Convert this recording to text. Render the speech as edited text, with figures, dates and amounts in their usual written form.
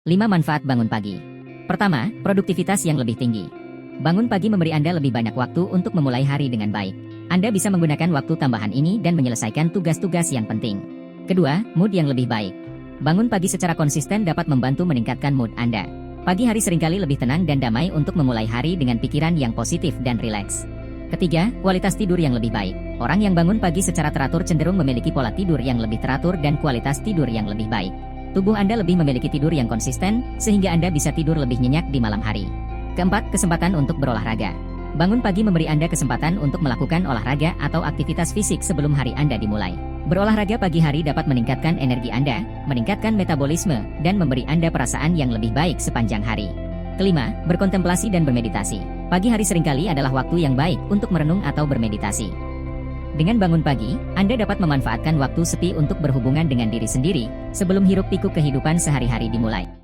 5 manfaat bangun pagi. Pertama, produktivitas yang lebih tinggi. Bangun pagi memberi Anda lebih banyak waktu untuk memulai hari dengan baik. Anda bisa menggunakan waktu tambahan ini dan menyelesaikan tugas-tugas yang penting. Kedua, mood yang lebih baik. Bangun pagi secara konsisten dapat membantu meningkatkan mood Anda. Pagi hari seringkali lebih tenang dan damai untuk memulai hari dengan pikiran yang positif dan rileks. Ketiga, kualitas tidur yang lebih baik. Orang yang bangun pagi secara teratur cenderung memiliki pola tidur yang lebih teratur dan kualitas tidur yang lebih baik. Tubuh Anda lebih memiliki tidur yang konsisten, sehingga Anda bisa tidur lebih nyenyak di malam hari. Keempat, kesempatan untuk berolahraga. Bangun pagi memberi Anda kesempatan untuk melakukan olahraga atau aktivitas fisik sebelum hari Anda dimulai. Berolahraga pagi hari dapat meningkatkan energi Anda, meningkatkan metabolisme, dan memberi Anda perasaan yang lebih baik sepanjang hari. Kelima, berkontemplasi dan bermeditasi. Pagi hari seringkali adalah waktu yang baik untuk merenung atau bermeditasi. Dengan bangun pagi, Anda dapat memanfaatkan waktu sepi untuk berhubungan dengan diri sendiri, sebelum hiruk-pikuk kehidupan sehari-hari dimulai.